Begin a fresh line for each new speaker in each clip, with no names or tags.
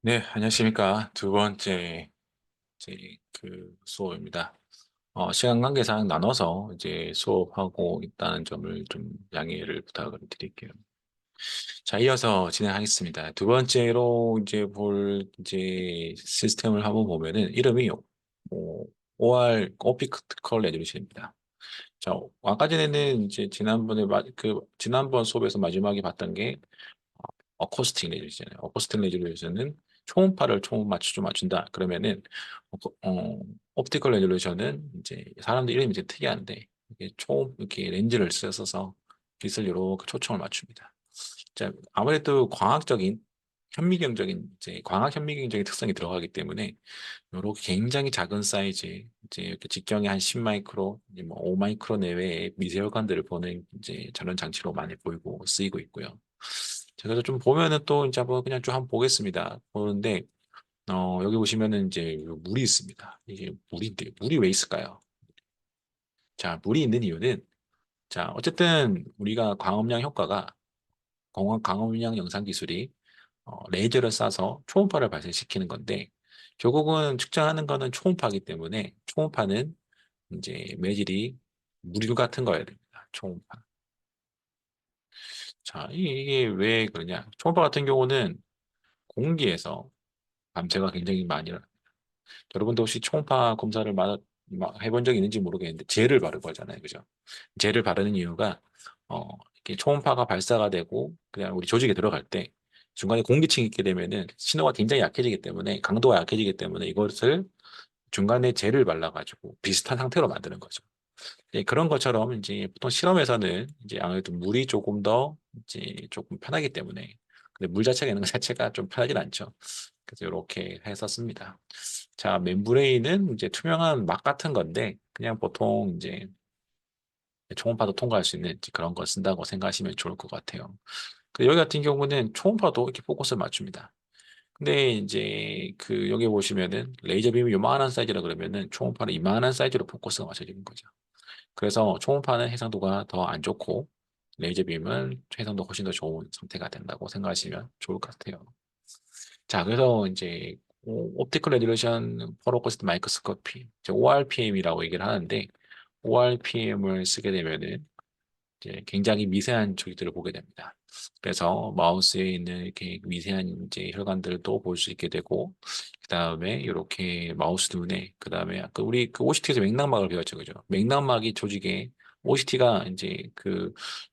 네, 안녕하십니까. 두 번째 수업입니다. 시간 관계상 나눠서 이제 수업하고 있다는 점을 좀 양해를 부탁을 드릴게요. 자, 이어서 진행하겠습니다. 두 번째로 이제 볼 이제 시스템을 한번 보면은 이름이 OR Optical Resolution입니다. 자, 아까 전에는 이제 지난번 수업에서 마지막에 봤던 게 어코스틱 레졸루션이에요. 어코스틱 레졸루션은 초음파를 맞춘다. 그러면은 옵티컬 레졸루션은 이제 사람들 이름이 이제 특이한데 이게 이렇게 렌즈를 써서 빛을 이렇게 초청을 맞춥니다. 자, 아무래도 광학 현미경적인 특성이 들어가기 때문에 이렇게 굉장히 작은 사이즈, 이제 이렇게 직경이 한 10마이크로, 이제 뭐 5마이크로 내외의 미세혈관들을 보는 이제 저런 장치로 많이 보이고 쓰이고 있고요. 자, 그래서 좀 보면은 또 이제 한번 그냥 쭉 한번 보겠습니다. 보는데 여기 보시면은 이제 물이 있습니다. 이게 물인데 물이 왜 있을까요? 자, 물이 있는 이유는 자, 어쨌든 우리가 광음량 영상 기술이 레이저를 쏴서 초음파를 발생시키는 건데 결국은 측정하는 거는 초음파이기 때문에 초음파는 이제 매질이 물 같은 거여야 됩니다. 초음파. 자, 이게 왜 그러냐? 초음파 같은 경우는 공기에서 밤새가 굉장히 많이 일어납니다. 여러분도 혹시 초음파 검사를 해본 적이 있는지 모르겠는데 젤을 바르고 하잖아요. 그죠? 젤을 바르는 이유가 이렇게 초음파가 발사가 되고 그냥 우리 조직에 들어갈 때 중간에 공기층이 있게 되면은 신호가 굉장히 약해지기 때문에 강도가 약해지기 때문에 이것을 중간에 젤을 발라가지고 비슷한 상태로 만드는 거죠. 예, 그런 것처럼 이제 보통 실험에서는 이제 아무래도 물이 조금 더 이제 조금 편하기 때문에 근데 물 자체가 있는 것 자체가 좀 편하진 않죠. 그래서 이렇게 했었습니다. 자, 멤브레인은 이제 투명한 막 같은 건데 그냥 보통 이제 초음파도 통과할 수 있는 이제 그런 걸 쓴다고 생각하시면 좋을 것 같아요. 여기 같은 경우는 초음파도 이렇게 포커스를 맞춥니다. 근데 이제 여기 보시면은 레이저 빔이 요만한 사이즈라 그러면은 초음파는 이만한 사이즈로 포커스가 맞춰지는 거죠. 그래서 초음파는 해상도가 더 안 좋고 레이저 빔은 해상도 훨씬 더 좋은 상태가 된다고 생각하시면 좋을 것 같아요. 자, 그래서 이제 옵티컬 레졸루션 포로코스트 마이크로스코피, ORPM이라고 얘기를 하는데 ORPM을 쓰게 되면은 이제 굉장히 미세한 조직들을 보게 됩니다. 그래서 마우스에 있는 이렇게 미세한 이제 혈관들도 볼 수 있게 되고, 그 다음에 이렇게 마우스 눈에, 그 다음에 아까 우리 그 OCT에서 맥락막을 배웠죠, 그죠? 맥락막이 조직에 OCT가 이제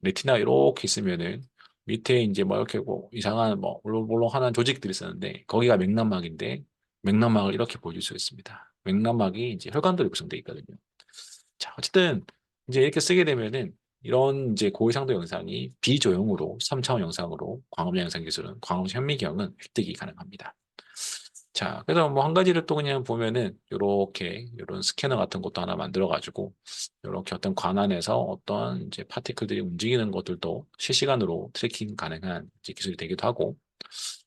레티나 이렇게 있으면은 밑에 이제 뭐 이렇게 뭐 이상한 뭐 울렁울렁하는 조직들이 있었는데 거기가 맥락막인데 맥락막을 이렇게 보여줄 수 있습니다. 맥락막이 이제 혈관들이 구성되어 있거든요. 자, 어쨌든 이제 이렇게 쓰게 되면은 이런 이제 고해상도 영상이 비조용으로 3차원 영상으로 광음량 영상 기술은 광음 현미경은 획득이 가능합니다. 자, 그래서 뭐 한 가지를 또 그냥 보면은 요렇게 요런 스캐너 같은 것도 하나 만들어 가지고 요렇게 어떤 관안에서 어떤 이제 파티클들이 움직이는 것들도 실시간으로 트래킹 가능한 이제 기술이 되기도 하고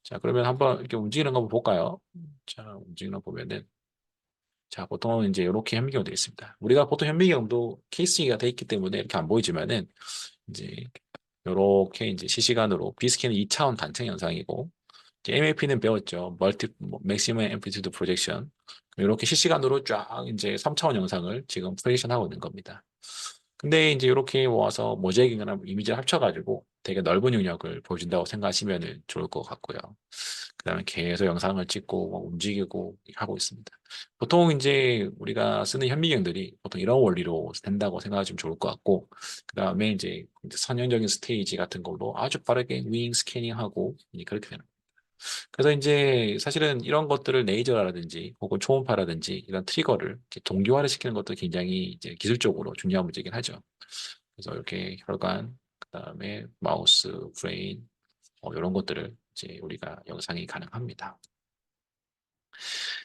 자, 그러면 한번 이렇게 움직이는 거 한번 볼까요? 자, 움직이는 거 보면은 자, 보통은 이제 이렇게 현미경으로 되어 있습니다. 우리가 보통 현미경도 케이스가 되어 있기 때문에 이렇게 안 보이지만은 이제 이렇게 이제 실시간으로 B스캔은 2차원 단층 영상이고 MAP는 배웠죠. 맥시멈 앰플리튜드 프로젝션. 이렇게 실시간으로 쫙 이제 3차원 영상을 지금 프로젝션 하고 있는 겁니다. 근데 이제 이렇게 모아서 모자이크나 이미지를 합쳐가지고 되게 넓은 영역을 보여준다고 생각하시면 좋을 것 같고요. 그다음에 계속 영상을 찍고 막 움직이고 하고 있습니다. 보통 이제 우리가 쓰는 현미경들이 보통 이런 원리로 된다고 생각하시면 좋을 것 같고, 그다음에 이제 선형적인 스테이지 같은 걸로 아주 빠르게 윙 스캐닝하고 이제 그렇게 되는. 그래서 이제 사실은 이런 것들을 레이저라든지 혹은 초음파라든지 이런 트리거를 이렇게 동기화를 시키는 것도 굉장히 이제 기술적으로 중요한 문제긴 하죠. 그래서 이렇게 혈관, 그다음에 마우스, 브레인 이런 것들을 이제 우리가 영상이 가능합니다.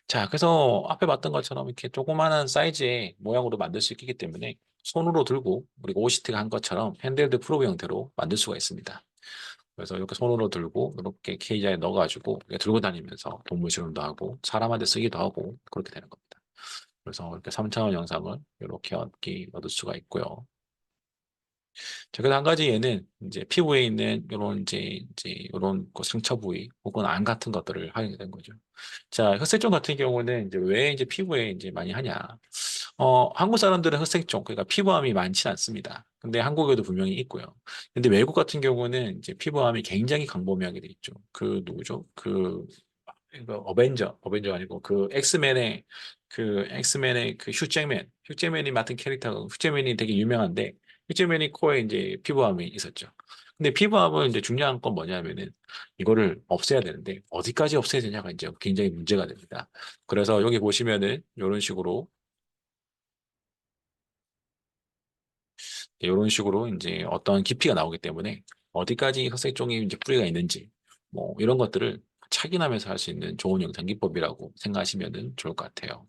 자, 그래서 앞에 봤던 것처럼 이렇게 조그마한 사이즈의 모양으로 만들 수 있기 때문에 손으로 들고 우리가 OCT가 한 것처럼 핸드헬드 프로브 형태로 만들 수가 있습니다. 그래서 이렇게 손으로 들고 이렇게 케이지에 넣어가지고 이렇게 들고 다니면서 동물 실험도 하고 사람한테 쓰기도 하고 그렇게 되는 겁니다. 그래서 이렇게 3차원 영상을 이렇게 얻을 수가 있고요. 자, 그한 가지 얘는 이제 피부에 있는 이런 이제 이런 그 상처 부위 혹은 안 같은 것들을 하게 된 거죠. 자, 흑색종 같은 경우는 이제 왜 이제 피부에 이제 많이 하냐? 한국 사람들은 흑색종, 그러니까 피부암이 많지 않습니다. 근데 한국에도 분명히 있고요. 근데 외국 같은 경우는 이제 피부암이 굉장히 광범위하게 돼 있죠. 그 누구죠? 어벤져 아니고 그 엑스맨의 그 휴잭맨이 맡은 캐릭터가 휴잭맨이 되게 유명한데 휴잭맨이 코에 이제 피부암이 있었죠. 근데 피부암은 이제 중요한 건 뭐냐면은 이거를 없애야 되는데 어디까지 없애야 되냐가 이제 굉장히 문제가 됩니다. 그래서 여기 보시면은 이런 식으로 이제 어떤 깊이가 나오기 때문에 어디까지 흑색종이 이제 뿌리가 있는지 뭐 이런 것들을 착인하면서 할 수 있는 좋은 영상 기법이라고 생각하시면 좋을 것 같아요.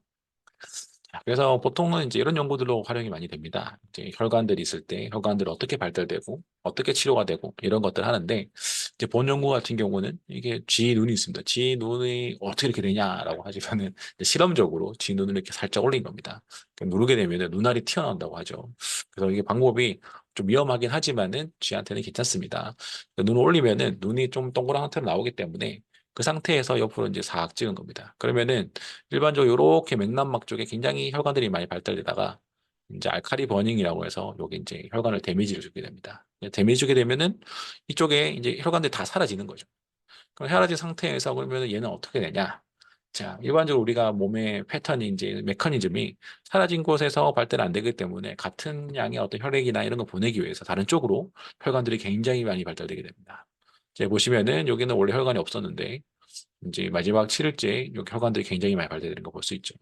자, 그래서 보통은 이제 이런 연구들로 활용이 많이 됩니다. 이제 혈관들이 있을 때 혈관들이 어떻게 발달되고 어떻게 치료가 되고 이런 것들 하는데 이제 본 연구 같은 경우는 이게 쥐 눈이 있습니다. 쥐 눈이 어떻게 이렇게 되냐라고 하시면은 이제 실험적으로 쥐 눈을 이렇게 살짝 올린 겁니다. 누르게 되면 눈알이 튀어나온다고 하죠. 그래서 이게 방법이 좀 위험하긴 하지만은 쥐한테는 괜찮습니다. 눈을 올리면은 눈이 좀 동그란 형태로 나오기 때문에 그 상태에서 옆으로 이제 싹 찍은 겁니다. 그러면은 일반적으로 이렇게 맥남막 쪽에 굉장히 혈관들이 많이 발달되다가 이제 알카리 버닝이라고 해서 여기 이제 혈관을 데미지를 주게 됩니다. 데미지 주게 되면은 이쪽에 이제 혈관들이 다 사라지는 거죠. 그럼 사라진 상태에서 그러면 얘는 어떻게 되냐? 자, 일반적으로 우리가 몸의 패턴이 이제 메커니즘이 사라진 곳에서 발달 안 되기 때문에 같은 양의 어떤 혈액이나 이런 거 보내기 위해서 다른 쪽으로 혈관들이 굉장히 많이 발달되게 됩니다. 이제 보시면은 여기는 원래 혈관이 없었는데 이제 마지막 7일째 여기 혈관들이 굉장히 많이 발달되는 거 볼 수 있죠.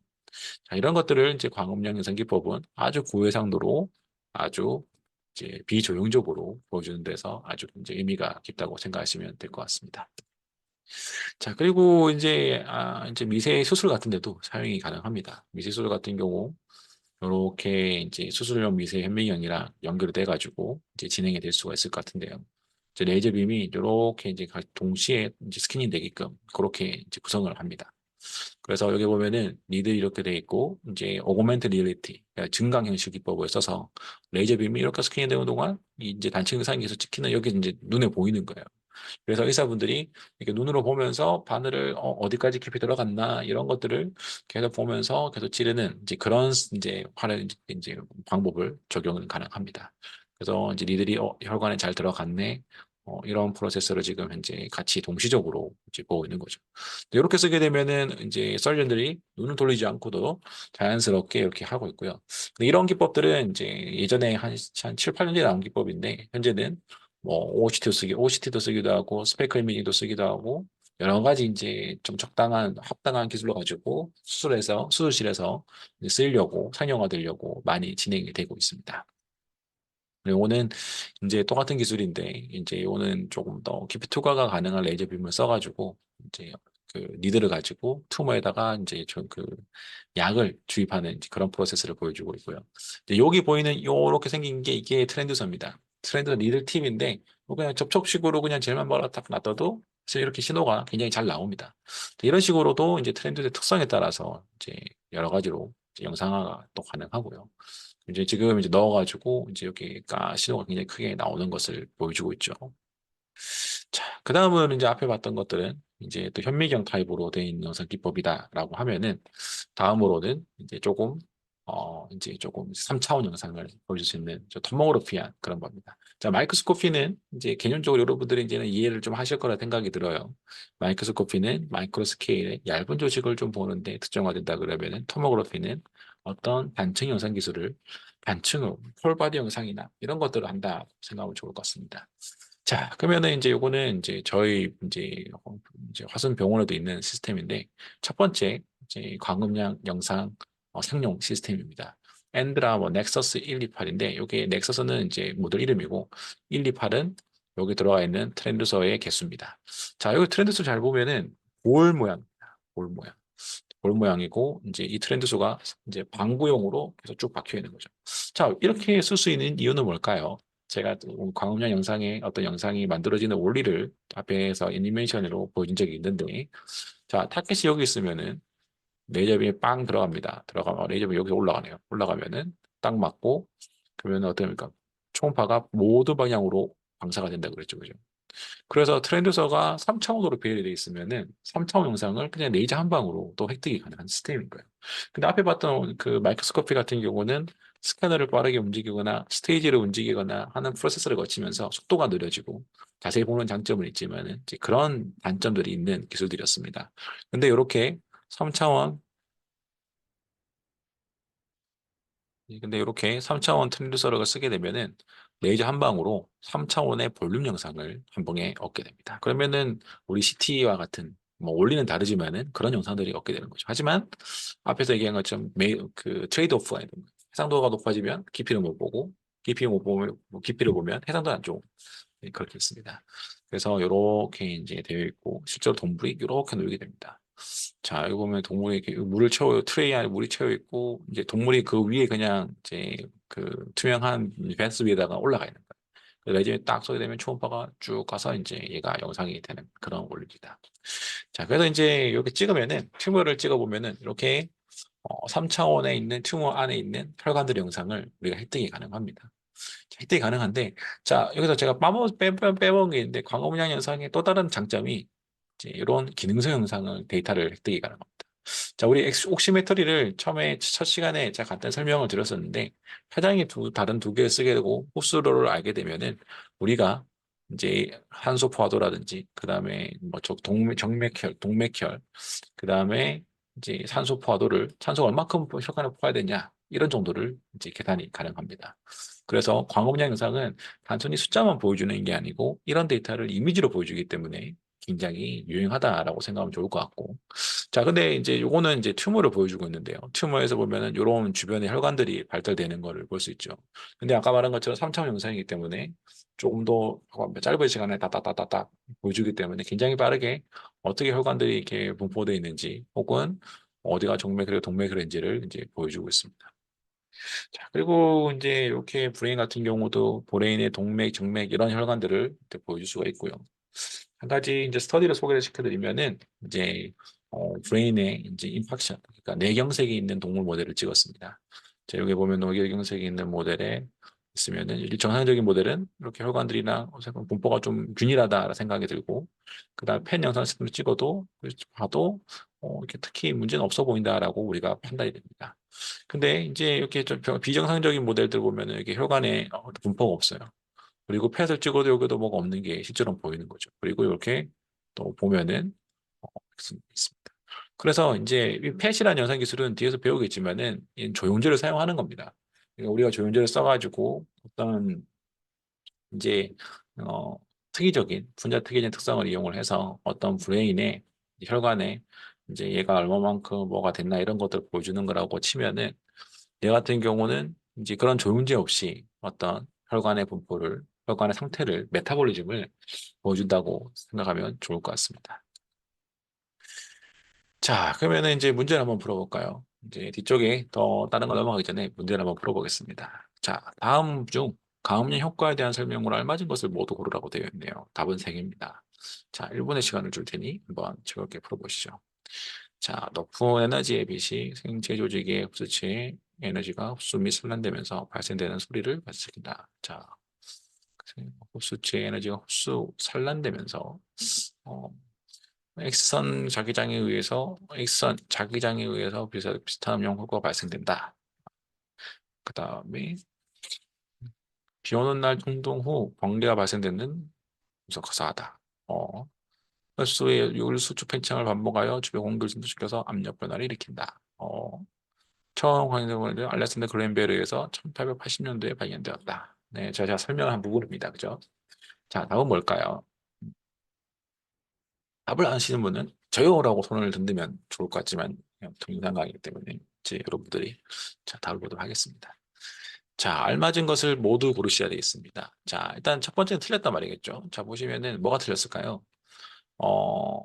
자, 이런 것들을 이제 광음량 유산기법은 아주 고해상도로 아주 이제 비조용적으로 보여주는 데서 아주 이제 의미가 깊다고 생각하시면 될 것 같습니다. 자, 그리고 이제 미세 수술 같은 데도 사용이 가능합니다. 미세 수술 같은 경우 이렇게 이제 수술용 미세 현미경이랑 연결이 돼가지고 이제 진행이 될 수가 있을 것 같은데요. 이제 레이저 빔이 이렇게 이제 동시에 이제 스캐닝 되게끔 그렇게 이제 구성을 합니다. 그래서 여기 보면은 니들이 이렇게 돼 있고 이제 오그멘트 리얼리티 그러니까 증강 현실 기법을 써서 레이저 빔이 이렇게 스캐닝 되는 동안 이제 단층 상에서 찍히는 여기 이제 눈에 보이는 거예요. 그래서 의사분들이 이렇게 눈으로 보면서 바늘을 디까지 깊이 들어갔나 이런 것들을 계속 보면서 계속 찌르는 이제 그런 이제 활을 이제 방법을 적용은 가능합니다. 그래서 이제 니들이 혈관에 잘 들어갔네. 이런 프로세스를 지금 현재 같이 동시적으로 이제 보고 있는 거죠. 이렇게 쓰게 되면은 이제 서전들이 눈을 돌리지 않고도 자연스럽게 이렇게 하고 있고요. 근데 이런 기법들은 이제 예전에 한 7, 8년 전에 나온 기법인데 현재는 뭐 OCT도 쓰기도 하고 스페클 이미징도 쓰기도 하고 여러 가지 이제 좀 적당한 합당한 기술로 가지고 수술실에서 이제 쓰려고 상용화되려고 많이 진행이 되고 있습니다. 요거는 이제 똑같은 기술인데 이제 요거는 조금 더 깊이 투과가 가능한 레이저 빔을 써가지고 이제 그 니드를 가지고 투머에다가 이제 그 약을 주입하는 이제 그런 프로세스를 보여주고 있고요. 이제 여기 보이는 요렇게 생긴 게 이게 트렌드서입니다. 트렌드서 니들 팁인데 뭐 그냥 접촉식으로 그냥 젤만 발라 딱 놔둬도 사실 이렇게 신호가 굉장히 잘 나옵니다. 이런 식으로도 이제 트렌드의 특성에 따라서 이제 여러 가지로 이제 영상화가 또 가능하고요. 이제 지금 이제 넣어가지고 이제 여기가 신호가 굉장히 크게 나오는 것을 보여주고 있죠. 자, 그 다음은 이제 앞에 봤던 것들은 이제 또 현미경 타입으로 되어 있는 영상 기법이다라고 하면은 다음으로는 이제 조금 3차원 영상을 보여줄 수 있는 저 토모그래피한 그런 겁니다. 자, 마이크로스코피는 이제 개념적으로 여러분들이 이제는 이해를 좀 하실 거라 생각이 들어요. 마이크로스코피는 마이크로 스케일의 얇은 조직을 좀 보는데 특정화된다 그러면은 토모그래피는 어떤 단층 영상 기술을 단층으로 폴바디 영상이나 이런 것들을 한다 생각하면 좋을 것 같습니다. 자, 그러면은 이제 요거는 이제 저희 이제 화순병원에도 있는 시스템인데 첫 번째 이제 광음량 영상 상용 시스템입니다. 엔드라 뭐 넥서스 128인데 요게 넥서스는 이제 모델 이름이고 128은 여기 들어가 있는 트랜두서의 개수입니다. 자, 여기 트랜두서 잘 보면은 볼 모양입니다. 볼 모양. 볼 모양이고 이제 이 트랜두서가 이제 방구용으로 계속 쭉 박혀 있는 거죠. 자, 이렇게 쓸 수 있는 이유는 뭘까요? 제가 광음량 영상에 어떤 영상이 만들어지는 원리를 앞에서 애니메이션으로 보여준 적이 있는데, 자, 타켓이 여기 있으면은 레이저빔이 빵 들어갑니다. 들어가면 레이저빔이 여기 올라가네요. 올라가면은 딱 맞고, 그러면 어떻습니까? 초음파가 모두 방향으로 방사가 된다고 그랬죠. 그죠? 그래서 트랜듀서가 3차원으로 배열이 되어 있으면은 3차원 영상을 그냥 레이저 한 방으로 또 획득이 가능한 시스템인 거예요. 근데 앞에 봤던 그 마이크로스코피 같은 경우는 스캐너를 빠르게 움직이거나 스테이지를 움직이거나 하는 프로세스를 거치면서 속도가 느려지고 자세히 보는 장점은 있지만은 이제 그런 단점들이 있는 기술들이었습니다. 근데 이렇게 3차원 근데 이렇게 3차원 트랜듀서를 쓰게 되면은 레이저 한 방으로 3차원의 볼륨 영상을 한 방에 얻게 됩니다. 그러면은 우리 CT와 같은 뭐 원리는 다르지만은 그런 영상들이 얻게 되는 거죠. 하지만 앞에서 얘기한 것처럼 그 트레이드 오프가 있는 거예요. 해상도가 높아지면 깊이를 못 보고 깊이 못 보면 깊이를 보면 해상도 안 좋고 그렇게 있습니다. 그래서 이렇게 이제 되어 있고 실제로 동물이 이렇게 놀게 됩니다. 자, 여기 보면 동물이 이렇게 물을 채워, 트레이 안에 물이 채워 있고, 이제 동물이 그 위에 그냥 이제 그 투명한 펜스 위에다가 올라가 있는 거예요. 레진이 딱 쏘게 되면 초음파가 쭉 가서 이제 얘가 영상이 되는 그런 원리입니다. 자, 그래서 이제 이렇게 찍으면은, 튜머를 찍어보면은 이렇게 3차원에 있는 튜머 안에 있는 혈관들 영상을 우리가 획득이 가능합니다. 획득이 가능한데, 자, 여기서 제가 빼먹은 게 있는데, 광고 문양 영상의 또 다른 장점이 이제 이런 기능성 영상을 데이터를 획득이 가능합니다. 자, 우리 옥시메트리를 처음에 첫 시간에 제가 간단히 설명을 드렸었는데, 회장이 다른 두 개를 쓰게 되고, 호수로를 알게 되면은, 우리가 이제 산소 포화도라든지, 그 다음에 뭐 동맥혈, 그 다음에 이제 산소 포화도를, 산소가 얼마큼 혈관에 포화해야 되냐, 이런 정도를 이제 계산이 가능합니다. 그래서 광범위한 영상은 단순히 숫자만 보여주는 게 아니고, 이런 데이터를 이미지로 보여주기 때문에 굉장히 유용하다라고 생각하면 좋을 것 같고, 자, 근데 이제 요거는 이제 튜머를 보여주고 있는데요. 튜머에서 보면은 요런 주변에 혈관들이 발달되는 거를 볼 수 있죠. 근데 아까 말한 것처럼 3차원 영상이기 때문에 조금 더 짧은 시간에 따따따따딱 보여주기 때문에 굉장히 빠르게 어떻게 혈관들이 이렇게 분포되어 있는지 혹은 어디가 정맥 그리고 동맥혈인지를 이제 보여주고 있습니다. 자, 그리고 이제 이렇게 브레인 같은 경우도 브레인의 동맥, 정맥 이런 혈관들을 이렇게 보여줄 수가 있고요. 한 가지 이제 스터디를 소개를 시켜드리면은 이제 브레인의 이제 임팍션, 그러니까 뇌경색이 있는 동물 모델을 찍었습니다. 자, 여기 보면 뇌경색이 있는 모델에 있으면은 이 정상적인 모델은 이렇게 혈관들이나 어쨌든 분포가 좀 균일하다 생각이 들고, 그다음 펜 영상 스로 찍어도 봐도 이렇게 특히 문제는 없어 보인다라고 우리가 판단이 됩니다. 근데 이제 이렇게 좀 비정상적인 모델들 보면은 이게 혈관에 분포가 없어요. 그리고 펫을 찍어도 여기도 뭐가 없는 게 실제로 보이는 거죠. 그리고 이렇게 또 보면은 있습니다. 그래서 이제 이 펫이라는 영상 기술은 뒤에서 배우겠지만은 이 조영제를 사용하는 겁니다. 그러니까 우리가 조영제를 써가지고 어떤 이제 어, 분자 특이적인 특성을 이용을 해서 어떤 브레인의 혈관에 이제 얘가 얼마만큼 뭐가 됐나 이런 것들 보여주는 거라고 치면은 얘 같은 경우는 이제 그런 조영제 없이 어떤 혈관의 상태를, 메타볼리즘을 보여준다고 생각하면 좋을 것 같습니다. 자, 그러면은 이제 문제를 한번 풀어볼까요? 이제 뒤쪽에 더 다른 거 넘어가기 전에 문제를 한번 풀어보겠습니다. 자, 다음 중 가음량 효과에 대한 설명으로 알맞은 것을 모두 고르라고 되어 있네요. 답은 3개입니다. 자, 1분의 시간을 줄 테니 한번 즐겁게 풀어보시죠. 자, 높은 에너지의 빛이 생체 조직의 흡수체의 에너지가 흡수 및 산란되면서 발생되는 소리를 발생시킨다. 자, 흡수체 에너지가 흡수 산란되면서 어, X선 자기장에 의해서 비슷한 음영 효과가 발생된다. 그 다음에 비 오는 날 운동 후 번개가 발생되는 무섭가사하다. 혈소의 요일수축 팽창을 반복하여 주변 공기를 진동시켜서 압력 변화를 일으킨다. 처음 확인된 알렉산더 그랜벨에 의해서 1880년도에 발견되었다. 네, 제가 설명한 부분입니다. 그죠? 자, 다음 뭘까요? 답을 아시는 분은 저요라고 손을 든다면 좋을 것 같지만 동영상 강의이기 때문에 이제 여러분들이 자 답을 보도록 하겠습니다. 자, 알맞은 것을 모두 고르셔야 되겠습니다. 자, 일단 첫 번째는 틀렸단 말이겠죠. 자, 보시면은 뭐가 틀렸을까요? 어,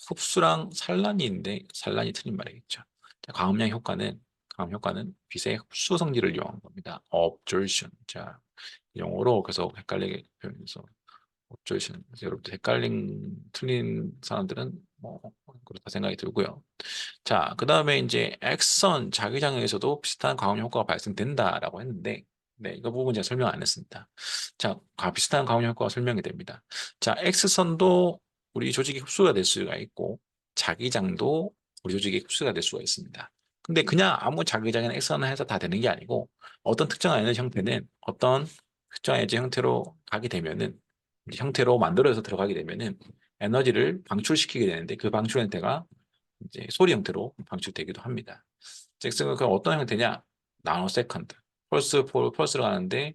흡수랑 산란이 있는데 산란이 틀린 말이겠죠. 자, 광음량 효과는 빛의 흡수 성질을 이용한 겁니다. absorption. 자, 영어로 계속 헷갈리게 표현해서 어쩌시는 여러분들 틀린 사람들은 뭐 그렇다 생각이 들고요. 자, 그 다음에 이제 액선 자기장에서도 비슷한 광원 효과가 발생된다라고 했는데 네, 이거 부분 제가 설명 안 했습니다. 자, 비슷한 강운 효과가 설명이 됩니다. 자, X선도 우리 조직에 흡수가 될 수가 있고, 자기장도 우리 조직에 흡수가 될 수가 있습니다. 근데 그냥 아무 자기장이나 X선을 해서 다 되는 게 아니고, 어떤 특정한 에너지 형태는 어떤 특정한 에너지 형태로 가게 되면은, 이제 형태로 만들어서 들어가게 되면은, 에너지를 방출시키게 되는데, 그 방출 형태가 이제 소리 형태로 방출되기도 합니다. 잭슨은 그 어떤 형태냐? 나노 세컨드. 펄스로 가는데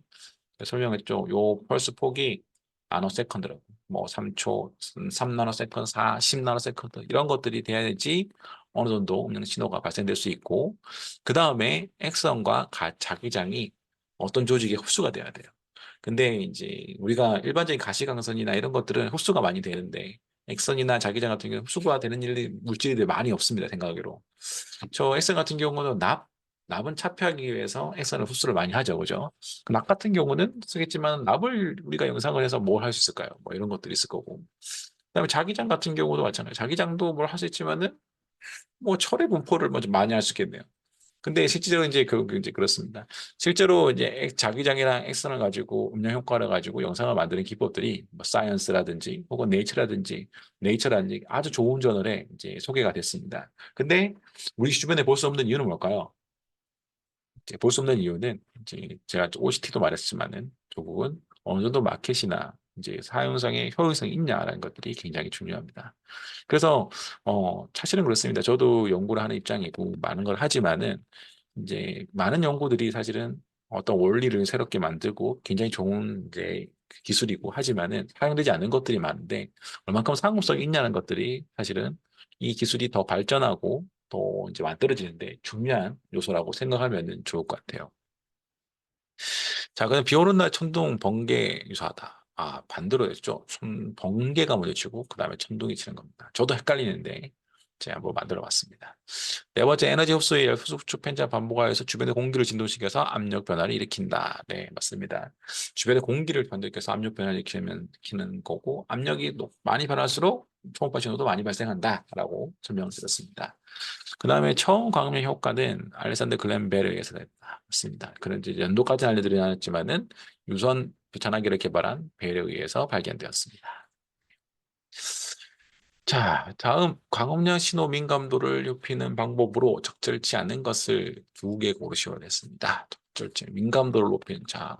설명했죠. 요 펄스 폭이 나노 세컨드라고. 뭐 3초, 3나노 세컨드, 4, 10나노 세컨드 이런 것들이 돼야지 어느 정도 음량 신호가 발생될 수 있고 그 다음에 액선과 자기장이 어떤 조직에 흡수가 돼야 돼요. 근데 이제 우리가 일반적인 가시광선이나 이런 것들은 흡수가 많이 되는데 액선이나 자기장 같은 경우는 흡수가 되는 물질들이 많이 없습니다. 생각하기로. 저 액선 같은 경우는 납은 차폐하기 위해서 액선을 흡수를 많이 하죠. 그죠? 그납 같은 경우는 쓰겠지만 납을 우리가 영상을 해서 뭘 할 수 있을까요? 뭐 이런 것들이 있을 거고. 그다음에 자기장 같은 경우도 마찬가지예요. 자기장도 뭘 할 수 있지만은 뭐 철의 분포를 뭐 좀 많이 할 수 있겠네요. 근데 실제로 이제 이제 그렇습니다. 실제로 이제 자기장이랑 액선을 가지고 음량 효과를 가지고 영상을 만드는 기법들이 뭐 사이언스라든지 혹은 네이처라든지 아주 좋은 저널에 이제 소개가 됐습니다. 근데 우리 주변에 볼 수 없는 이유는 뭘까요? 이제 볼 수 없는 이유는 이제 제가 OCT도 말했지만은 결국은 어느 정도 마켓이나 이제 사용성의 효율성이 있냐라는 것들이 굉장히 중요합니다. 그래서 사실은 그렇습니다. 저도 연구를 하는 입장이고 많은 걸 하지만은 이제 많은 연구들이 사실은 어떤 원리를 새롭게 만들고 굉장히 좋은 이제 기술이고 하지만은 사용되지 않는 것들이 많은데 얼만큼 상업성이 있냐는 것들이 사실은 이 기술이 더 발전하고 또 이제 만들어지는데 중요한 요소라고 생각하면 좋을 것 같아요. 자, 그럼 비 오는 날 천둥, 번개 유사하다. 아, 반대로 했죠. 번개가 먼저 치고 그다음에 천둥이 치는 겁니다. 저도 헷갈리는데 제가 한번 만들어 봤습니다. 네 번째, 에너지 흡수의 열 수축 팬자 반복하여서 주변의 공기를 진동시켜서 압력 변화를 일으킨다. 네, 맞습니다. 주변의 공기를 변동시켜서 압력 변화를 일으키는 거고 압력이 많이 변할수록 초음파 신호도 많이 발생한다라고 설명을 드렸습니다. 그 다음에 처음 광면 효과는 알렉산더 글램 벨에 의해서 됐다. 맞습니다. 그런 이제 연도까지는 알려드리지 않았지만은 유선 전화기를 개발한 벨에 의해서 발견되었습니다. 자, 다음 광음량 신호 민감도를 높이는 방법으로 적절치 않은 것을 두 개 고르시오 했습니다. 적절치 민감도를 높이는 자,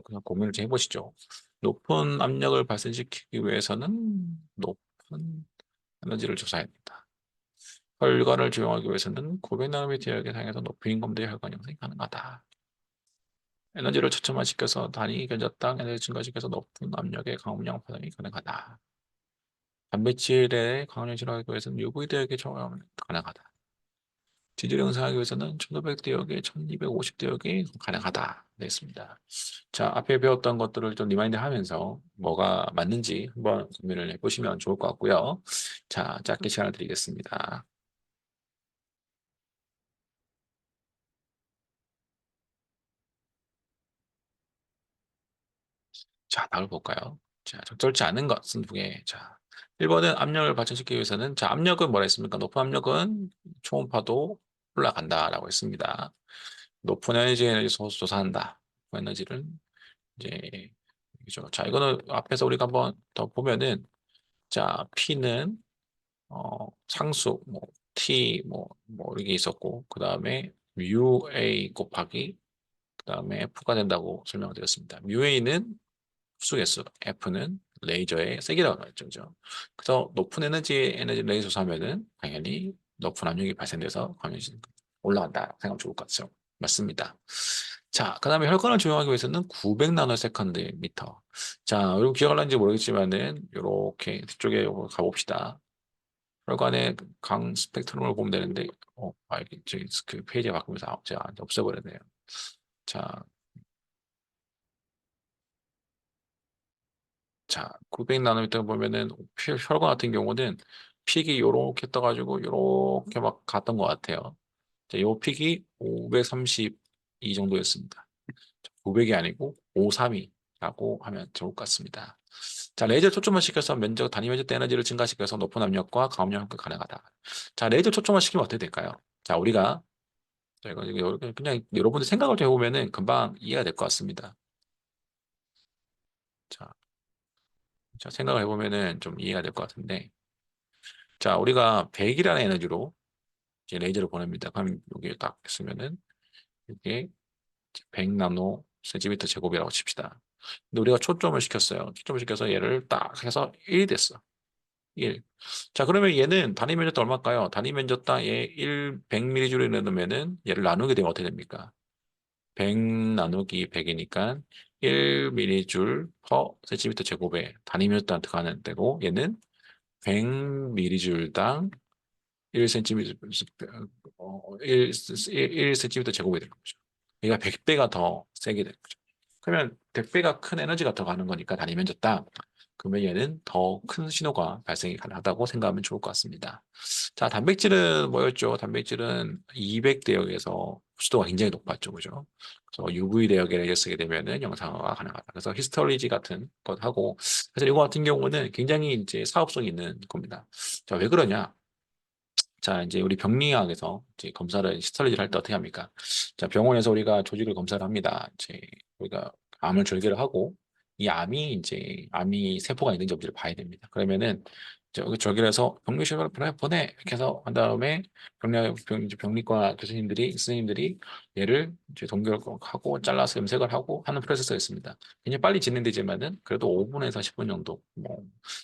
그냥 고민을 좀 해보시죠. 높은 압력을 발생시키기 위해서는 높은 에너지를 조사해야 됩니다. 혈관을 조용하기 위해서는 900나노미터 혈액에 사용해서 높은 임금도의 혈관 형성이 가능하다. 에너지를 초점화시켜서 단위 견적당 에너지 증가시켜서 높은 압력의 강음량 파동이 가능하다. 단백질의 강을 실험하기 위해서는 UV 대역의 적용 가능하다. 지질 형성하기 위해서는 1500 대역에 1250 대역이 가능하다. 됐습니다. 자, 앞에 배웠던 것들을 좀 리마인드 하면서 뭐가 맞는지 한번 고민을 해보시면 좋을 것 같고요. 자, 짧게 시간을 드리겠습니다. 자, 답을 볼까요? 자, 적절치 않은 것은 두 개. 자, 1번은 압력을 발전시키기 위해서는, 자, 압력은 뭐라 했습니까? 높은 압력은 초음파도 올라간다라고 했습니다. 높은 에너지 소스 조사한다. 높은 에너지를 이제 그죠. 자, 이거는 앞에서 우리가 한번 더 보면은 자, P는 상수 뭐 T 뭐 이게 있었고 그다음에 뮤A 곱하기 그다음에 F가 된다고 설명을 드렸습니다. 뮤A는 흡수개수, F는 레이저의 세기라고 말했죠. 그죠? 그래서 높은 에너지 레이저 사면은 당연히 높은 압력이 발생돼서 광연시 올라간다 생각하면 좋을 것 같죠. 맞습니다. 자, 그 다음에 혈관을 조용하기 위해서는 900 나노세컨드 미터. 자, 여러분 기억할는지 모르겠지만은 이렇게 뒤쪽에 가봅시다. 혈관의 강 스펙트럼을 보면 되는데, 이게 저기 그 페이지에 바꾸면서 제가 없애버렸네요. 자, 900 나노미터 보면은 혈관 같은 경우는 픽이 요렇게 떠가지고 요렇게 막 갔던 것 같아요. 자, 요 픽이 532 정도였습니다. 900이 아니고 532라고 하면 좋을 것 같습니다. 자, 레이저 초점화 시켜서 면적 단위 면적 대 에너지를 증가시켜서 높은 압력과 가압력 가능하다. 자, 레이저 초점화 시키면 어떻게 될까요? 자, 우리가 자, 이거 그냥 여러분들 생각을 좀 해보면은 금방 이해가 될 것 같습니다. 자, 자, 생각을 해보면은 좀 이해가 될 것 같은데. 자, 우리가 100이라는 에너지로 이제 레이저를 보냅니다. 그럼 여기 딱 쓰면은 이게 100 나노 센티미터 제곱이라고 칩시다. 근데 우리가 초점을 시켰어요. 초점을 시켜서 얘를 딱 해서 1이 됐어. 1. 자, 그러면 얘는 단위 면적도 얼마일까요? 단위 면적당 얘 1, 100mj를 넣으면은 얘를 나누게 되면 어떻게 됩니까? 100 나누기 100이니까 1mJ per 센티미터 제곱에 단위 면적당 들어가는 데고 얘는 100mJ당 1cm, 1cm 제곱이 되는 거죠. 그러니까 100배가 더 세게 되는 거죠. 그러면 100배가 큰 에너지가 더 가는 거니까 단위 면적당. 그러면 얘는 더 큰 신호가 발생이 가능하다고 생각하면 좋을 것 같습니다. 자, 단백질은 뭐였죠? 단백질은 200 대역에서 흡수도가 굉장히 높았죠. 그죠? 그래서 UV 대역에 레이저 쓰게 되면은 영상화가 가능하다. 그래서 히스터리지 같은 것하고, 그래서 이거 같은 경우는 굉장히 이제 사업성이 있는 겁니다. 자, 왜 그러냐? 자, 이제 우리 병리학에서 이제 검사를 히스토리지를 할 때 어떻게 합니까? 자, 병원에서 우리가 조직을 검사를 합니다. 이제 우리가 암을 절개를 하고 이 암이 이제 암이 세포가 있는지 없는지를 봐야 됩니다. 그러면은 이제 여기 절개를 해서 병리실로 보내 이렇게 해서 한 다음에 이제 병리과 교수님들이 선생님들이 얘를 이제 동결하고 잘라서 염색을 하고 하는 프로세스가 있습니다. 굉장히 빨리 진행되지만은 그래도 5분에서 10분 정도 뭐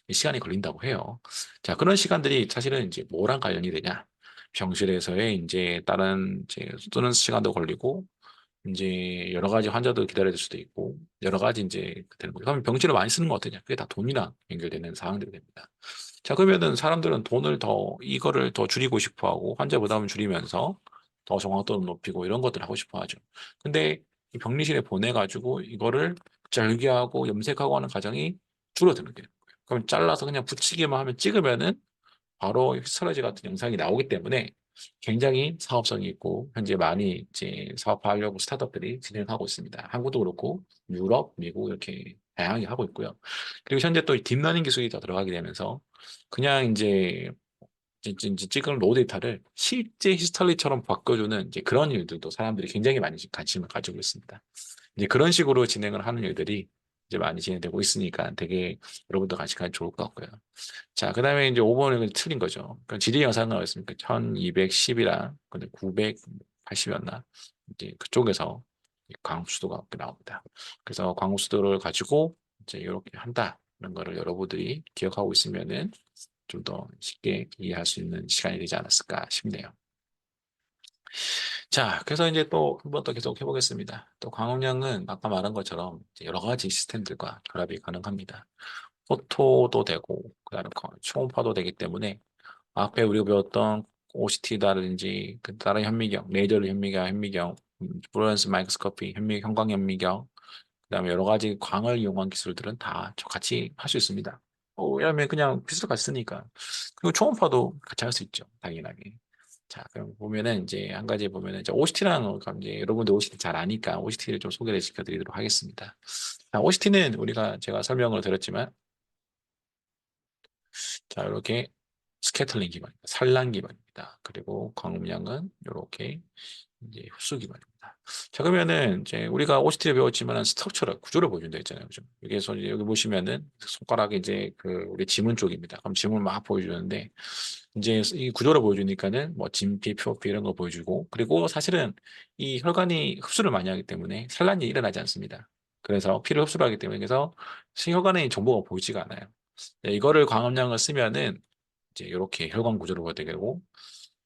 시간이 걸린다고 해요. 자, 그런 시간들이 사실은 이제 뭐랑 관련이 되냐? 병실에서의 이제 다른 이제 쓰는 시간도 걸리고 이제 여러 가지 환자도 기다려야 될 수도 있고 여러 가지 이제 되는 거죠. 그러면 병실을 많이 쓰는 거 어떠냐? 그게 다 돈이랑 연결되는 사항들이 됩니다. 자, 그러면은 사람들은 돈을 더 이거를 더 줄이고 싶어 하고 환자 부담을 줄이면서 더 정확도를 높이고 이런 것들을 하고 싶어 하죠. 근데 이 병리실에 보내가지고 이거를 절개하고 염색하고 하는 과정이 줄어드는 거예요. 그럼 잘라서 그냥 붙이기만 하면 찍으면은 바로 히스토리지 같은 영상이 나오기 때문에 굉장히 사업성이 있고 현재 많이 이제 사업화하려고 스타트업들이 진행하고 있습니다. 한국도 그렇고 유럽, 미국 이렇게 다양하게 하고 있고요. 그리고 현재 또 딥러닝 기술이 더 들어가게 되면서 그냥 이제 찍은 로우 데이터를 실제 히스토리처럼 바꿔주는 이제 그런 일들도 사람들이 굉장히 많이 관심을 가지고 있습니다. 이제 그런 식으로 진행을 하는 일들이 이제 많이 진행되고 있으니까 되게 여러분도 같이 가면 좋을 것 같고요. 자, 그 다음에 이제 5번은 틀린 거죠. 그러니까 지리 영상은 나왔습니까? 1210이랑 근데 980이었나? 이제 그쪽에서 광수도가 나옵니다. 그래서 광수도를 가지고 이제 이렇게 한다는 거를 여러분들이 기억하고 있으면은 좀 더 쉽게 이해할 수 있는 시간이 되지 않았을까 싶네요. 자, 그래서 이제 또 한 번 더 계속 해보겠습니다. 또 광음량은 아까 말한 것처럼 이제 여러 가지 시스템들과 결합이 가능합니다. 포토도 되고, 그다음에 초음파도 되기 때문에 앞에 우리가 배웠던 OCT라든지 그 다른 현미경, 레이저 현미경, 플루오레센스 마이크로스코피, 형광 현미경, 그다음에 여러 가지 광을 이용한 기술들은 다 같이 할 수 있습니다. 왜냐하면 그냥 기술 같이 쓰니까. 그리고 초음파도 같이 할 수 있죠, 당연하게. 자, 그럼 보면은 이제 한 가지 보면은 이제 OCT라는 거 이제 여러분들 OCT 잘 아니까 OCT를 좀 소개를 시켜드리도록 하겠습니다. 자, OCT는 우리가 제가 설명을 드렸지만 자, 이렇게 스캐틀링 기반입니다. 산란 기반입니다. 그리고 광음량은 이렇게 이제 흡수 기반입니다. 자, 그러면은 이제 우리가 OCT를 배웠지만 스트럭처를 구조를 보여준다 했잖아요. 그죠? 여기서 이제 여기 보시면은 손가락에 이제 그 우리 지문 쪽입니다. 그럼 지문을 막 보여주는데 이제 이 구조를 보여주니까는 뭐 진피, 표피 이런 거 보여주고 그리고 사실은 이 혈관이 흡수를 많이 하기 때문에 산란이 일어나지 않습니다. 그래서 피를 흡수를 하기 때문에 그래서 혈관의 정보가 보이지가 않아요. 네, 이거를 광음량을 쓰면은 이제 이렇게 혈관 구조를 보게 되고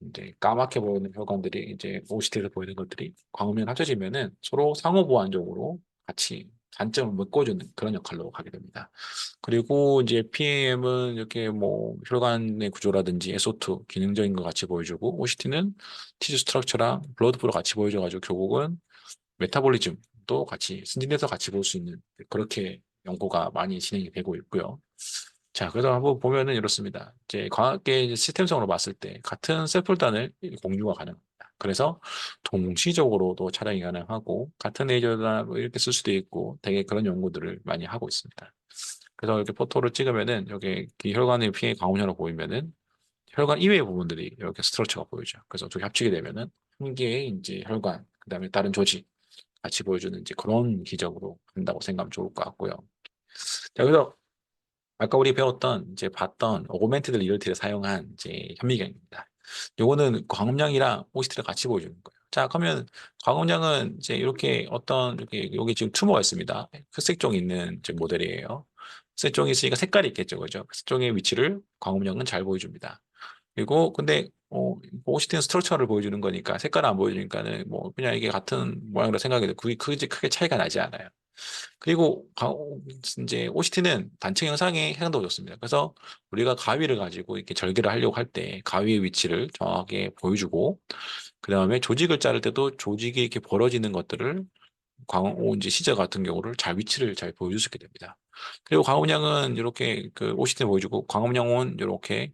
이제 까맣게 보이는 혈관들이 이제 OCT에서 보이는 것들이 광음량 합쳐지면은 서로 상호 보완적으로 같이 단점을 메꿔주는 그런 역할로 가게 됩니다. 그리고 이제 PAM은 이렇게 뭐 혈관의 구조라든지 SO2 기능적인 것 같이 보여주고 OCT는 티슈 스트럭처랑 블러드 프로 같이 보여줘가지고 결국은 메타볼리즘도 같이 승진해서 같이 볼 수 있는 그렇게 연구가 많이 진행이 되고 있고요. 자, 그래서 한번 보면은 이렇습니다. 이제 광학계 시스템성으로 봤을 때 같은 셀폴단을 공유가 가능합니다. 그래서 동시적으로도 촬영이 가능하고 같은 레이저나 뭐 이렇게 쓸 수도 있고 되게 그런 연구들을 많이 하고 있습니다. 그래서 이렇게 포토를 찍으면은 여기 그 혈관의 피해 광원현으로 보이면은 혈관 이외의 부분들이 이렇게 스트럭처가 보이죠. 그래서 두 개 합치게 되면은 한 개의 이제 혈관, 그다음에 다른 조직 같이 보여주는 이제 그런 기적으로 한다고 생각하면 좋을 것 같고요. 자, 그래서 아까 우리 배웠던 이제 봤던 오그멘티드 리얼리티를 사용한 이제 현미경입니다. 요거는 광음량이랑 OCT를 같이 보여주는 거예요. 자, 그러면 광음량은 이제 이렇게 어떤 이렇게 여기 지금 튜머가 있습니다. 흑색종이 있는 이제 모델이에요. 흑색종이 있으니까 색깔이 있겠죠, 그죠? 흑색종의 위치를 광음량은 잘 보여줍니다. 그리고 근데 OCT는 스트럭처를 보여주는 거니까 색깔을 안 보여주니까는 뭐 그냥 이게 같은 모양으로 생각해도 크게 차이가 나지 않아요. 그리고 이제 OCT는 단층 영상에 해상도가 좋습니다. 그래서 우리가 가위를 가지고 이렇게 절개를 하려고 할 때 가위의 위치를 정확하게 보여주고 그 다음에 조직을 자를 때도 조직이 이렇게 벌어지는 것들을 이제 시저 같은 경우를 잘 위치를 잘 보여줄 수 있게 됩니다. 그리고 광음량은 이렇게 그 OCT를 보여주고 광음량은 이렇게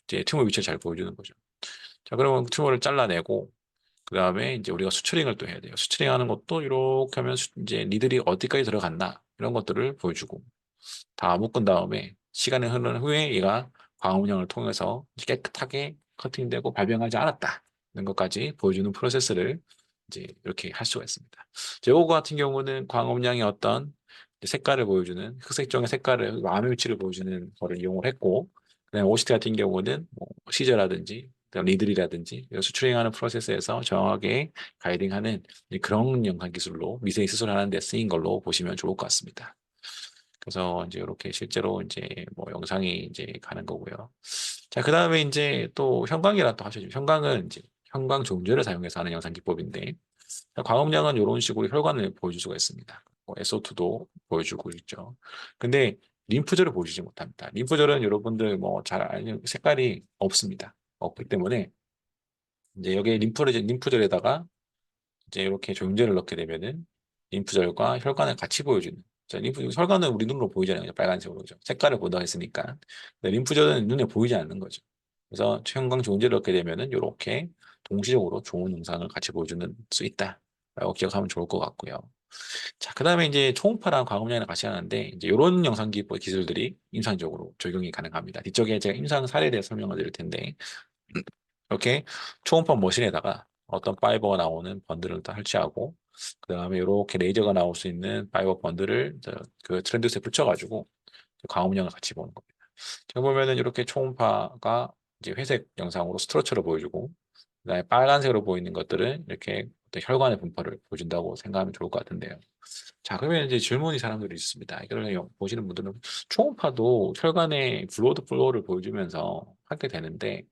이제 튜머 위치를 잘 보여주는 거죠. 자, 그러면 튜머를 잘라내고 그 다음에 이제 우리가 수처링을 또 해야 돼요. 수처링 하는 것도 이렇게 하면 이제 니들이 어디까지 들어갔나 이런 것들을 보여주고 다 묶은 다음에 시간이 흐르는 후에 얘가 광운영을 통해서 깨끗하게 커팅되고 발병하지 않았다 는 것까지 보여주는 프로세스를 이제 이렇게 할 수가 있습니다. 제거 같은 경우는 광음량의 어떤 색깔을 보여주는 흑색종의 색깔을 암의 위치를 보여주는 거를 이용을 했고 그다음에 오시트 같은 경우는 뭐 시저라든지 리들이라든지 수트링하는 프로세스에서 정확하게 가이딩하는 그런 영상 기술로 미세 수술하는 데 쓰인 걸로 보시면 좋을 것 같습니다. 그래서 이제 이렇게 실제로 이제 뭐 영상이 이제 가는 거고요. 자, 그 다음에 이제 또 형광이라 또 하셔죠. 형광은 이제 형광 종조를 사용해서 하는 영상 기법인데, 광음량은 이런 식으로 혈관을 보여줄 수가 있습니다. 뭐 SO2도 보여주고 있죠. 근데 림프절을 보여주지 못합니다. 림프절은 여러분들 뭐 잘 아는 색깔이 없습니다. 없기 때문에 이제 여기에 림프절에다가 이제 이렇게 종전을 넣게 되면은 림프절과 혈관을 같이 보여주는. 자, 혈관은 우리 눈으로 보이잖아요. 그냥 빨간색으로. 그죠? 색깔을 보다 했으니까. 근데 림프절은 눈에 보이지 않는 거죠. 그래서 형광 종전을 넣게 되면은 이렇게 동시적으로 좋은 영상을 같이 보여주는 수 있다. 라고 기억하면 좋을 것 같고요. 자, 그 다음에 이제 초음파랑 광음량을 같이 하는데, 이제 이런 영상 기술들이 임상적으로 적용이 가능합니다. 뒤쪽에 제가 임상 사례에 대해 설명을 드릴 텐데, 이렇게 초음파 머신에다가 어떤 파이버가 나오는 번들을 다 설치하고 그 다음에 이렇게 레이저가 나올 수 있는 파이버 번들을 그 트랜두스에 붙여가지고 광음량을 같이 보는 겁니다. 지금 보면은 이렇게 초음파가 이제 회색 영상으로 스트러처를 보여주고 그다음에 빨간색으로 보이는 것들은 이렇게 어떤 혈관의 분포를 보여준다고 생각하면 좋을 것 같은데요. 자, 그러면 이제 질문이 사람들이 있습니다. 이걸 보시는 분들은 초음파도 혈관의 블러드 플로우를 보여주면서 하게 되는데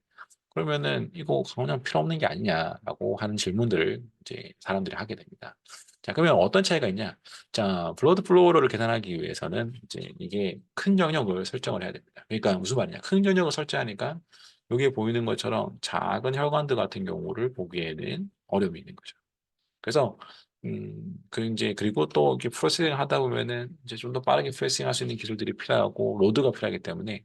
그러면은 이거 그냥 필요 없는 게 아니냐라고 하는 질문들을 이제 사람들이 하게 됩니다. 자, 그러면 어떤 차이가 있냐? 자, 블러드 플로우를 계산하기 위해서는 이제 이게 큰 영역을 설정을 해야 됩니다. 그러니까 무슨 말이냐? 큰 영역을 설정하니까 여기에 보이는 것처럼 작은 혈관들 같은 경우를 보기에는 어려움이 있는 거죠. 그래서 그 이제 그리고 또 이렇게 프로세싱 하다 보면은 이제 좀 더 빠르게 프로세싱 할 수 있는 기술들이 필요하고 로드가 필요하기 때문에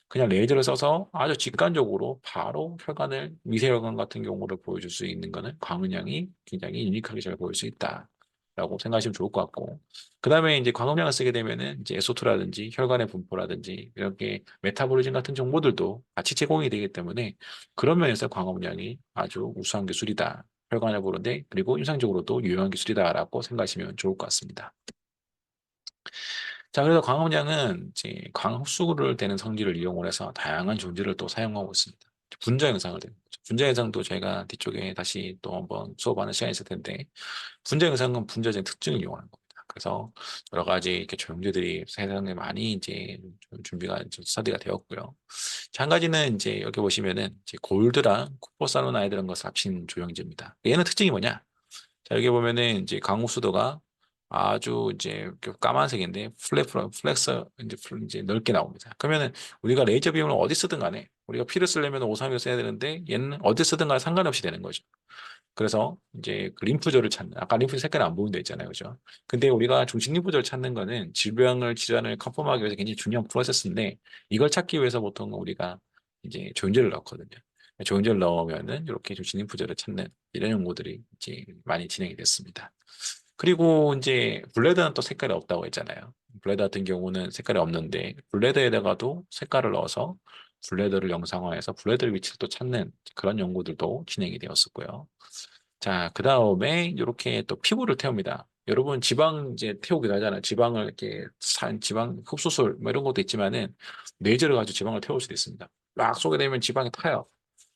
그냥 레이저를 써서 아주 직관적으로 바로 혈관을 미세혈관 같은 경우를 보여줄 수 있는 거는 광음량이 굉장히 유니크하게 잘 보일 수 있다라고 생각하시면 좋을 것 같고 그 다음에 이제 광음량을 쓰게 되면은 이제 SO2라든지 혈관의 분포라든지 이렇게 메타보리즘 같은 정보들도 같이 제공이 되기 때문에 그런 면에서 광음량이 아주 우수한 기술이다. 혈관을 보는데 그리고 임상적으로도 유용한 기술이다라고 생각하시면 좋을 것 같습니다. 자, 그래서 광합량은 이제 광흡수를 되는 성질을 이용을 해서 다양한 존재를 또 사용하고 있습니다. 분자 현상을 되는 거죠. 분자 현상도 저희가 뒤쪽에 다시 또 한번 수업하는 시간이 있을 텐데 분자 현상은 분자적인 특징을 이용하는 겁니다. 그래서 여러 가지 이렇게 조형제들이 세상에 많이 이제 준비가 스터디가 되었고요. 자, 한 가지는 이제 여기 보시면은 이제 골드랑 쿠퍼사노나이드 이런 것을 합친 조형제입니다. 얘는 특징이 뭐냐? 자, 여기 보면은 이제 강호수도가 아주 이제 까만색인데 플렉서 이제 넓게 나옵니다. 그러면은 우리가 레이저 비움을 어디 쓰든 간에 우리가 피를 쓰려면 532를 써야 되는데 얘는 어디 쓰든 간에 상관없이 되는 거죠. 그래서 이제 그 림프절을 찾는 아까 림프 색깔이 안 보인다 했잖아요, 그죠? 근데 우리가 중심 림프절을 찾는 거는 질환을 컨펌하기 위해서 굉장히 중요한 프로세스인데 이걸 찾기 위해서 보통 우리가 이제 조인제를 넣거든요. 조인제를 넣으면은 이렇게 중심 림프절을 찾는 이런 연구들이 이제 많이 진행이 됐습니다. 그리고 이제 블레드는 또 색깔이 없다고 했잖아요. 블레드 같은 경우는 색깔이 없는데 블레드에다가도 색깔을 넣어서 블레더를 영상화해서 블레더의 위치를 또 찾는 그런 연구들도 진행이 되었었고요. 자, 그 다음에 이렇게 또 피부를 태웁니다. 여러분 지방 이제 태우기도 하잖아요. 지방을 이렇게 지방 흡수술 뭐 이런 것도 있지만은 레이저를 가지고 지방을 태울 수도 있습니다. 막 쏘게 되면 지방이 타요.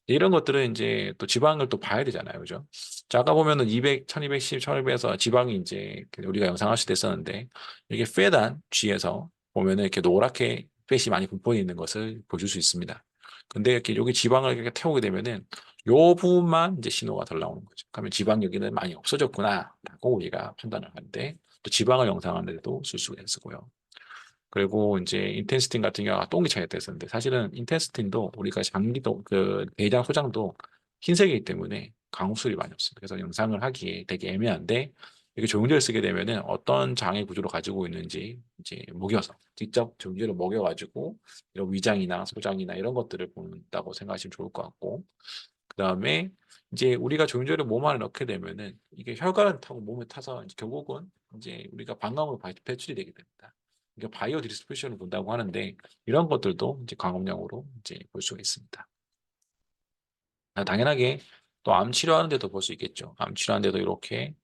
이런 것들은 이제 또 지방을 또 봐야 되잖아요. 그죠? 자, 아까 보면은 200, 1210, 1200에서 지방이 이제 우리가 영상할 수도 있었는데 이게 페단 G에서 보면은 이렇게 노랗게 팻이 많이 분포해 있는 것을 보실 수 있습니다. 근데 이렇게 여기 지방을 이렇게 태우게 되면은 요 부분만 이제 신호가 덜 나오는 거죠. 그러면 지방 여기는 많이 없어졌구나라고 우리가 판단을 하는데 또 지방을 영상하는데도 쓸 수가 있고요. 그리고 이제 인텐스틴 같은 경우가 똥기 차이가 있었는데 사실은 인텐스틴도 우리가 장기도 그 내장 소장도 흰색이기 때문에 강우술이 많이 없습니다. 그래서 영상을 하기에 되게 애매한데 이게 조영제를 쓰게 되면은 어떤 장애 구조를 가지고 있는지 이제 먹여서 직접 조영제를 먹여가지고 이런 위장이나 소장이나 이런 것들을 본다고 생각하시면 좋을 것 같고 그다음에 이제 우리가 조영제를 몸 안에 넣게 되면은 이게 혈관을 타고 몸에 타서 이제 결국은 이제 우리가 방광으로 배출이 되게 됩니다. 이게 바이오 디스트리뷰션을 본다고 하는데 이런 것들도 이제 광합령으로 이제 볼 수가 있습니다. 당연하게 또 암 치료하는 데도 볼 수 있겠죠. 암 치료하는 데도 이렇게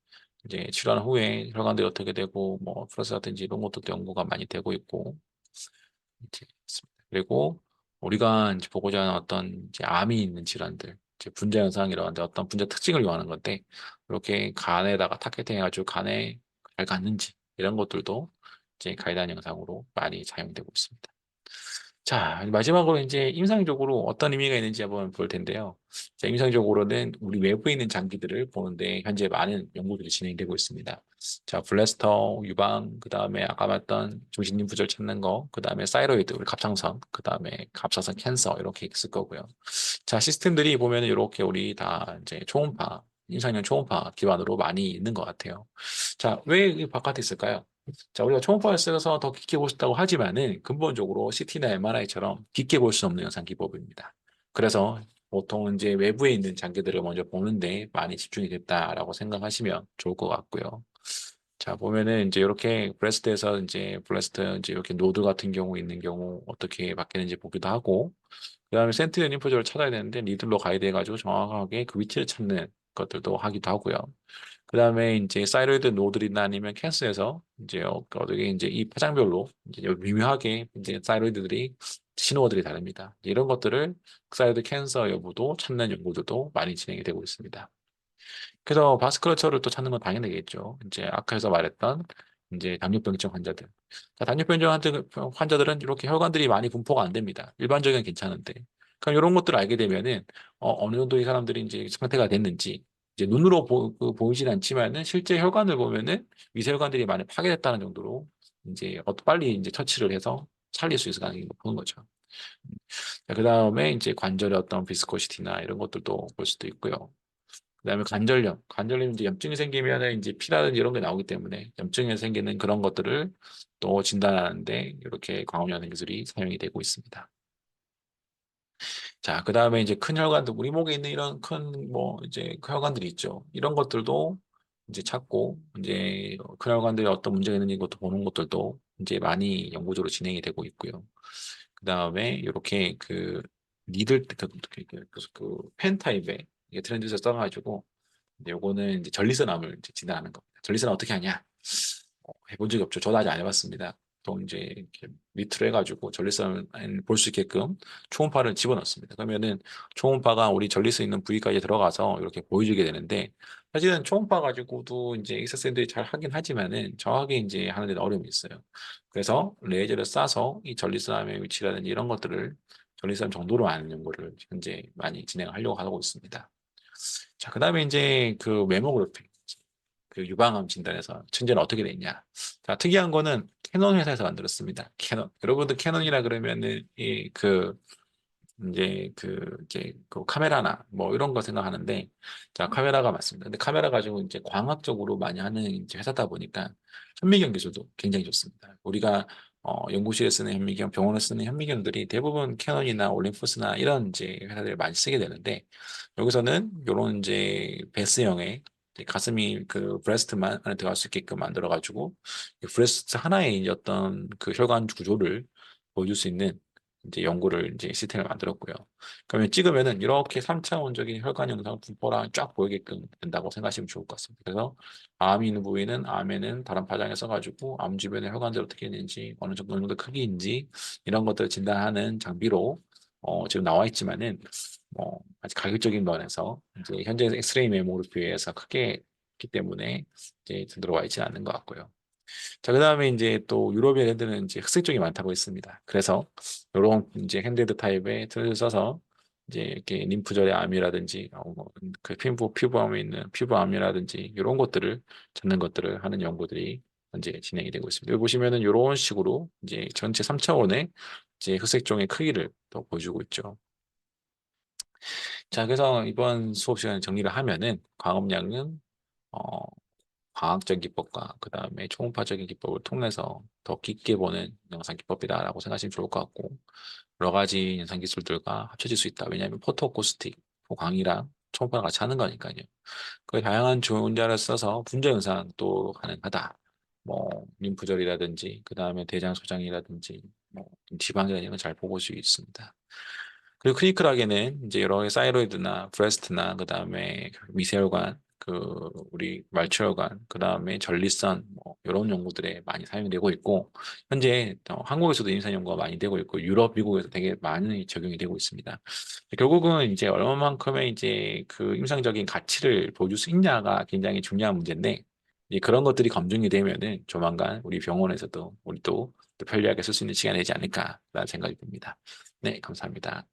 이제 치료한 후에 혈관들이 어떻게 되고 뭐 플러스라든지 이런 것들도 연구가 많이 되고 있고 이제 있습니다. 그리고 우리가 이제 보고자 하는 어떤 이제 암이 있는 질환들, 이제 분자 현상이라는데 어떤 분자 특징을 요하는 건데 이렇게 간에다가 타겟팅 해가지고 간에 잘 갔는지 이런 것들도 이제 가이드하는 영상으로 많이 사용되고 있습니다. 자, 마지막으로 이제 임상적으로 어떤 의미가 있는지 한번 볼 텐데요. 자, 임상적으로는 우리 외부에 있는 장기들을 보는데 현재 많은 연구들이 진행되고 있습니다. 자, 블래스터, 유방, 그 다음에 아까 봤던 중신님 부절 찾는 거, 그 다음에 사이로이드, 우리 갑상선, 그 다음에 갑상선 캔서 이렇게 있을 거고요. 자, 시스템들이 보면은 이렇게 우리 다 이제 초음파, 임상형 초음파 기반으로 많이 있는 것 같아요. 자, 왜 바깥에 있을까요? 자, 우리가 초음파를 써서 더 깊게 볼 수 있다고 하지만은 근본적으로 CT나 MRI처럼 깊게 볼 수 없는 영상 기법입니다. 그래서 보통 이제 외부에 있는 장기들을 먼저 보는데 많이 집중이 됐다라고 생각하시면 좋을 것 같고요. 자, 보면은 이제 이렇게 브레스트에서 이제 블레스트 이제 이렇게 노드 같은 경우 있는 경우 어떻게 바뀌는지 보기도 하고, 그다음에 센트리 림프절을 찾아야 되는데 니들로 가이드 해가지고 정확하게 그 위치를 찾는 것들도 하기도 하고요. 그다음에 이제 사이로이드 노들이나 아니면 캔서에서 이제 어떻게 이제 이 파장별로 이제 미묘하게 이제 사이로이드들이 신호들이 다릅니다. 이런 것들을 사이로이드 캔서 여부도 찾는 연구들도 많이 진행이 되고 있습니다. 그래서 바스클러처를 또 찾는 건 당연하겠죠. 이제 아까에서 말했던 이제 당뇨병증 환자들. 자, 당뇨병증 환자들은 이렇게 혈관들이 많이 분포가 안 됩니다. 일반적인 괜찮은데. 그럼 이런 것들을 알게 되면은 어느 정도 이 사람들이 이제 상태가 됐는지 이제 눈으로 보이진 않지만은 실제 혈관을 보면은 미세혈관들이 많이 파괴됐다는 정도로 이제 빨리 이제 처치를 해서 살릴 수 있을 가능성이 높은 거죠. 그 다음에 이제 관절의 어떤 비스코시티나 이런 것들도 볼 수도 있고요. 그다음에 관절염, 관절염 이제 염증이 생기면은 이제 피라든지 이런 게 나오기 때문에 염증이 생기는 그런 것들을 또 진단하는데 이렇게 광원연화 기술이 사용이 되고 있습니다. 자, 그다음에 이제 큰 혈관들, 우리 목에 있는 이런 큰 뭐 이제 혈관들이 있죠. 이런 것들도 이제 찾고 이제 큰 혈관들이 어떤 문제가 있는지 것도 보는 것들도 이제 많이 연구적으로 진행이 되고 있고요. 그다음에 이렇게 그 니들 그펜 타입의 이게 트랜드에서 써가지고 근데 요거는 이제 전리선암을 이제 진단하는 겁니다. 전리선암 어떻게 하냐? 해본 적이 없죠. 저도 아직 안 해봤습니다. 또 이제 이렇게 밑으로 해가지고 전리선을 볼 수 있게끔 초음파를 집어넣습니다. 그러면은 초음파가 우리 전리선 있는 부위까지 들어가서 이렇게 보여주게 되는데 사실은 초음파 가지고도 이제 의사선생님들이 잘 하긴 하지만은 정확하게 이제 하는 데는 어려움이 있어요. 그래서 레이저를 쏴서 이 전리선암의 위치라든지 이런 것들을 전리선 정도로 아는 연구를 현재 많이 진행하려고 하고 있습니다. 자, 그다음에 이제 그 메모그래피, 그 유방암 진단에서 천재는 어떻게 됐냐? 자, 특이한 거는 캐논 회사에서 만들었습니다. 캐논. 여러분들 캐논이라 그러면은 이그 이제 그 카메라나 뭐 이런 거 생각하는데 자, 카메라가 맞습니다. 근데 카메라 가지고 이제 광학적으로 많이 하는 이제 회사다 보니까 현미경 기술도 굉장히 좋습니다. 우리가 연구실에 쓰는 현미경, 병원에 쓰는 현미경들이 대부분 캐논이나 올림푸스나 이런 이제 회사들을 많이 쓰게 되는데 여기서는 이런 이제 베스형의 이제 가슴이 그 브레스트만 안에 들어갈 수 있게끔 만들어 가지고 브레스트 하나의 이제 어떤 그 혈관 구조를 보여줄 수 있는 이제 연구를 이제 시스템을 만들었고요. 그러면 찍으면은 이렇게 3차원적인 혈관 영상 분포랑 쫙 보이게끔 된다고 생각하시면 좋을 것 같습니다. 그래서 암이 있는 부위는 암에는 다른 파장에 써가지고 암 주변의 혈관들이 어떻게 있는지 어느 정도 크기인지 이런 것들을 진단하는 장비로 지금 나와 있지만은 아직 가격적인 면에서 이제 현재 엑스레이 메모를 비해서 크게 있기 때문에 이제 들어와 있지는 않는 것 같고요. 자, 그다음에 이제 또 유럽의 핸드는 이제 흑색 쪽이 많다고 했습니다. 그래서 이런 이제 핸드드 타입의 틀을 써서 이제 이렇게 림프절의 암이라든지 뭐그 피부암에 있는 피부암이라든지 이런 것들을 찾는 것들을 하는 연구들이 현재 진행이 되고 있습니다. 여기 보시면은 이런 식으로 이제 전체 3차원의 이제 흑색종의 크기를 또 보여주고 있죠. 자, 그래서 이번 수업 시간에 정리를 하면은 광업약은 어, 과학적 기법과 그 다음에 초음파적인 기법을 통해서 더 깊게 보는 영상 기법이다라고 생각하시면 좋을 것 같고 여러 가지 영상 기술들과 합쳐질 수 있다. 왜냐하면 포토 어쿠스틱, 광이랑 초음파를 같이 하는 거니까요. 그 다양한 조연자를 써서 분자 영상도 가능하다. 뭐 림프절이라든지 그 다음에 대장 소장이라든지 뭐 지방이라든지 이런 걸 잘 보고 수 있습니다. 그리고 크리니컬하게는 이제 여러 가지 사이로이드나 브레스트나 그 다음에 미세혈관, 그 우리 말초혈관, 그 다음에 전립선 뭐 이런 연구들에 많이 사용되고 있고 현재 한국에서도 임상 연구가 많이 되고 있고 유럽, 미국에서 되게 많이 적용이 되고 있습니다. 결국은 이제 얼마만큼의 이제 그 임상적인 가치를 보여줄 수 있냐가 굉장히 중요한 문제인데 이제 그런 것들이 검증이 되면은 조만간 우리 병원에서도 우리 또 편리하게 쓸 수 있는 시간이 되지 않을까라는 생각이 듭니다. 네, 감사합니다.